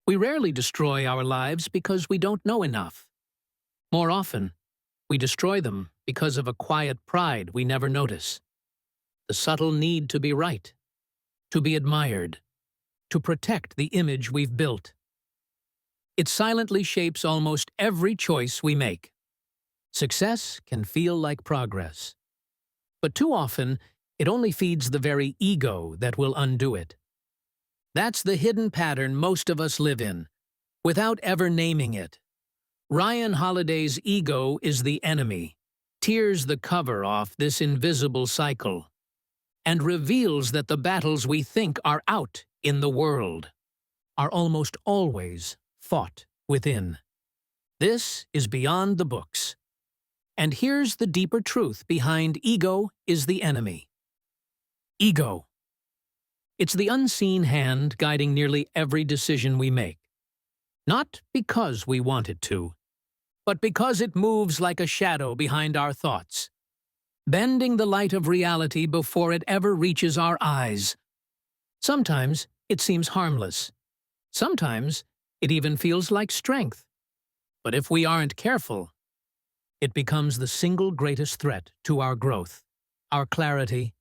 We rarely destroy our lives because we don't know enough. More often, we destroy them because of a quiet pride we never notice. The subtle need to be right, to be admired, to protect the image we've built. It silently shapes almost every choice we make. Success can feel like progress, but too often it only feeds the very ego that will undo it. That's the hidden pattern most of us live in, without ever naming it. Ryan Holiday's ego is the enemy, tears the cover off this invisible cycle, and reveals that the battles we think are out in the world are almost always fought within. This is beyond the books. And here's the deeper truth behind ego is the enemy. Ego. It's the unseen hand guiding nearly every decision we make. Not because we want it to, but because it moves like a shadow behind our thoughts, bending the light of reality before it ever reaches our eyes. Sometimes it seems harmless. Sometimes it even feels like strength. But if we aren't careful, it becomes the single greatest threat to our growth, our clarity,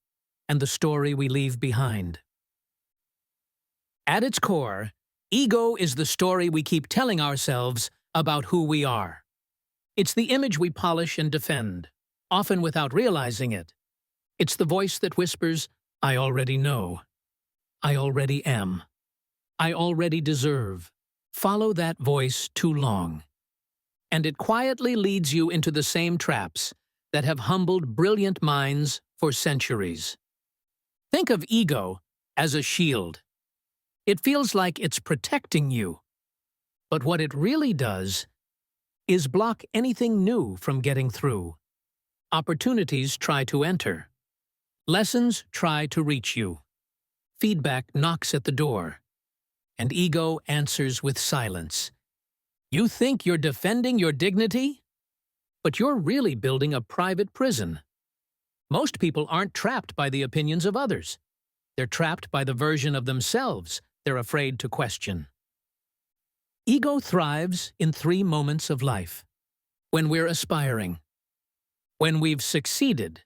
and the story we leave behind. At its core, ego is the story we keep telling ourselves about who we are. It's the image we polish and defend, often without realizing it. It's the voice that whispers, "I already know. I already am. I already deserve." Follow that voice too long, and it quietly leads you into the same traps that have humbled brilliant minds for centuries. Think of ego as a shield. It feels like it's protecting you, but what it really does is block anything new from getting through. Opportunities try to enter. Lessons try to reach you. Feedback knocks at the door, and ego answers with silence. You think you're defending your dignity? But you're really building a private prison. Most people aren't trapped by the opinions of others. They're trapped by the version of themselves they're afraid to question. Ego thrives in 3 moments of life: when we're aspiring, when we've succeeded,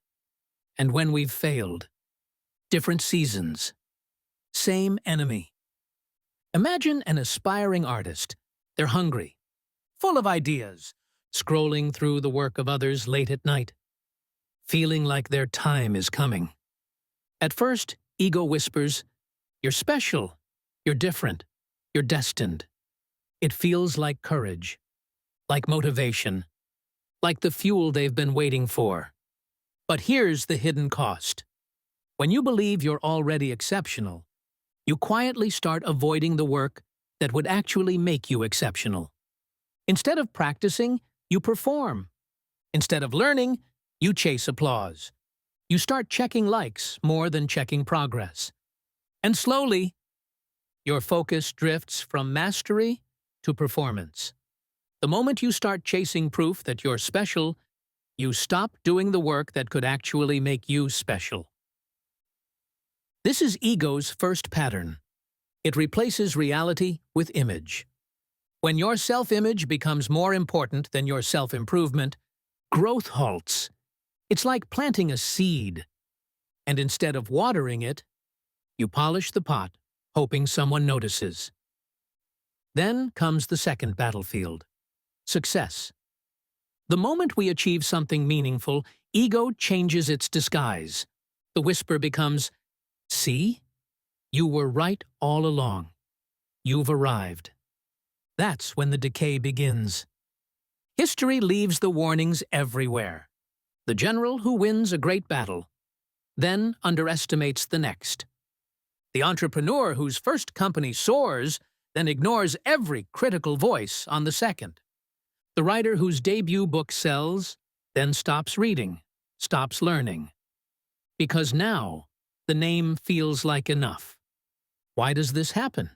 and when we've failed. Different seasons. Same enemy. Imagine an aspiring artist. They're hungry, full of ideas, scrolling through the work of others late at night, feeling like their time is coming. At first, ego whispers, "You're special, you're different, you're destined." It feels like courage, like motivation, like the fuel they've been waiting for. But here's the hidden cost. When you believe you're already exceptional, you quietly start avoiding the work that would actually make you exceptional. Instead of practicing, you perform. Instead of learning, you chase applause. You start checking likes more than checking progress. And slowly, your focus drifts from mastery to performance. The moment you start chasing proof that you're special, you stop doing the work that could actually make you special. This is ego's first pattern. It replaces reality with image. When your self-image becomes more important than your self-improvement, growth halts. It's like planting a seed, and instead of watering it, you polish the pot, hoping someone notices. Then comes the second battlefield: success. The moment we achieve something meaningful, ego changes its disguise. The whisper becomes, "See? You were right all along. You've arrived." That's when the decay begins. History leaves the warnings everywhere. The general who wins a great battle, then underestimates the next. The entrepreneur whose first company soars, then ignores every critical voice on the second. The writer whose debut book sells, then stops reading, stops learning. Because now, the name feels like enough. Why does this happen?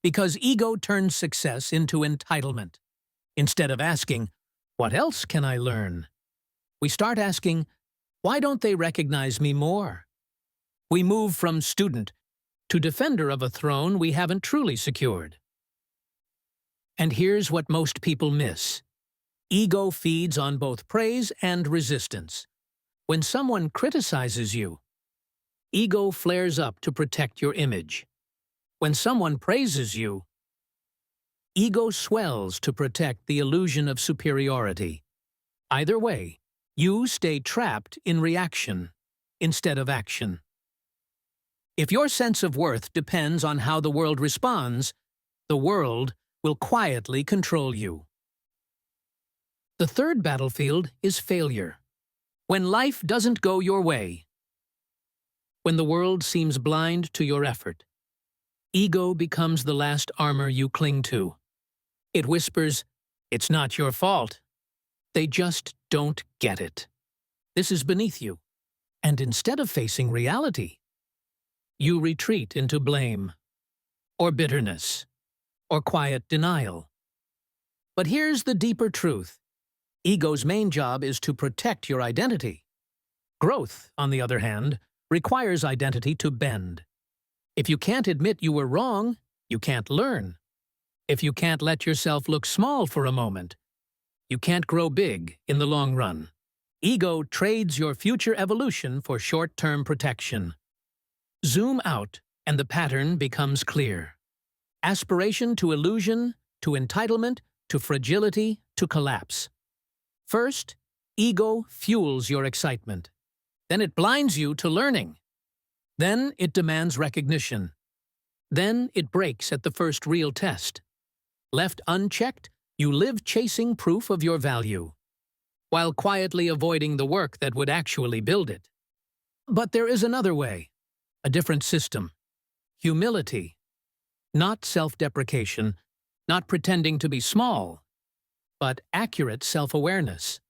Because ego turns success into entitlement. Instead of asking, "What else can I learn?" we start asking, "Why don't they recognize me more?" We move from student to defender of a throne we haven't truly secured. And here's what most people miss. Ego feeds on both praise and resistance. When someone criticizes you, ego flares up to protect your image. When someone praises you, ego swells to protect the illusion of superiority. Either way, you stay trapped in reaction instead of action. If your sense of worth depends on how the world responds, the world will quietly control you. The third battlefield is failure. When life doesn't go your way, when the world seems blind to your effort, ego becomes the last armor you cling to. It whispers, "It's not your fault. They just don't get it. This is beneath you." And instead of facing reality, you retreat into blame, or bitterness, or quiet denial. But here's the deeper truth. Ego's main job is to protect your identity. Growth, on the other hand, requires identity to bend. If you can't admit you were wrong, you can't learn. If you can't let yourself look small for a moment, you can't grow big in the long run. Ego trades your future evolution for short-term protection. Zoom out, and the pattern becomes clear. Aspiration to illusion, to entitlement, to fragility, to collapse. First, ego fuels your excitement. Then it blinds you to learning. Then it demands recognition. Then it breaks at the first real test. Left unchecked, you live chasing proof of your value, while quietly avoiding the work that would actually build it. But there is another way, a different system. Humility. Not self-deprecation, not pretending to be small, but accurate self-awareness.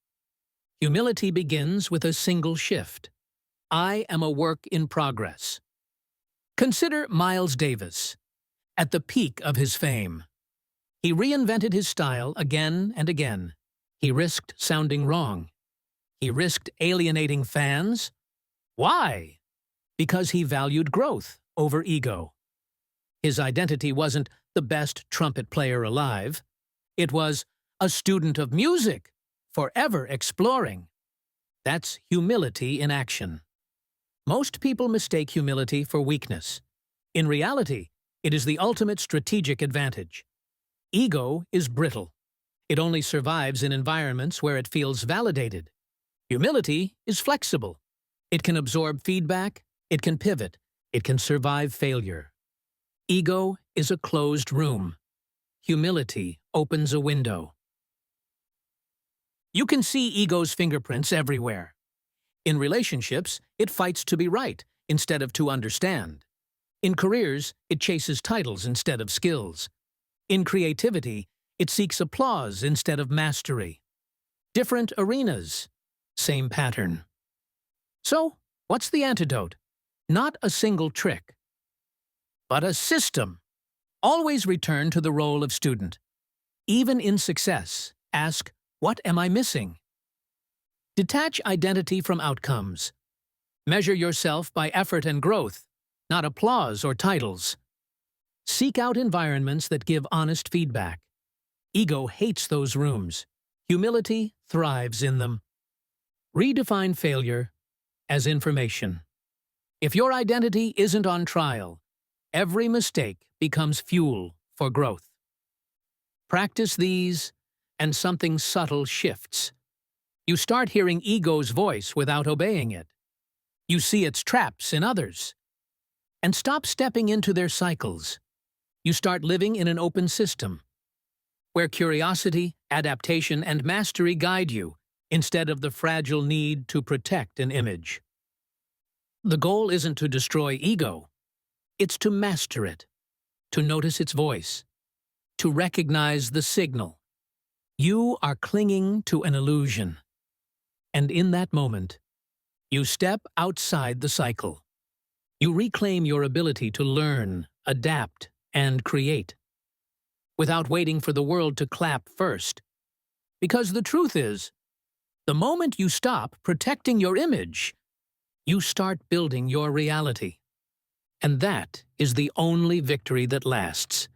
Humility begins with a single shift. I am a work in progress. Consider Miles Davis. At the peak of his fame, he reinvented his style again and again. He risked sounding wrong. He risked alienating fans. Why? Because he valued growth over ego. His identity wasn't the best trumpet player alive. It was a student of music, forever exploring. That's humility in action. Most people mistake humility for weakness. In reality, it is the ultimate strategic advantage. Ego is brittle. It only survives in environments where it feels validated. Humility is flexible. It can absorb feedback, it can pivot, it can survive failure. Ego is a closed room. Humility opens a window. You can see ego's fingerprints everywhere. In relationships, it fights to be right instead of to understand. In careers, it chases titles instead of skills. In creativity, it seeks applause instead of mastery. Different arenas, same pattern. So, what's the antidote? Not a single trick, but a system. Always return to the role of student. Even in success, ask, what am I missing? Detach identity from outcomes. Measure yourself by effort and growth, not applause or titles. Seek out environments that give honest feedback. Ego hates those rooms. Humility thrives in them. Redefine failure as information. If your identity isn't on trial, every mistake becomes fuel for growth. Practice these, and something subtle shifts. You start hearing ego's voice without obeying it. You see its traps in others. And stop stepping into their cycles. You start living in an open system, where curiosity, adaptation, and mastery guide you, instead of the fragile need to protect an image. The goal isn't to destroy ego. It's to master it, to notice its voice, to recognize the signal. You are clinging to an illusion. And in that moment, you step outside the cycle. You reclaim your ability to learn, adapt, and create, without waiting for the world to clap first. Because the truth is, the moment you stop protecting your image, you start building your reality. And that is the only victory that lasts.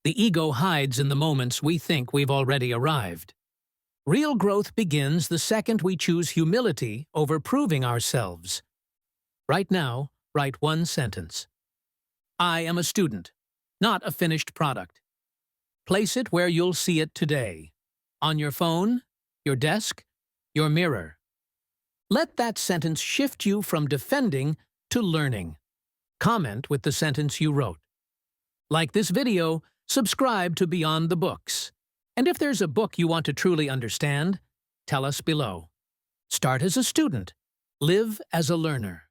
The ego hides in the moments we think we've already arrived. Real growth begins the second we choose humility over proving ourselves. Right now, write one sentence. I am a student, not a finished product. Place it where you'll see it today. On your phone, your desk, your mirror. Let that sentence shift you from defending to learning. Comment with the sentence you wrote. Like this video, subscribe to Beyond the Books. And if there's a book you want to truly understand, tell us below. Start as a student. Live as a learner.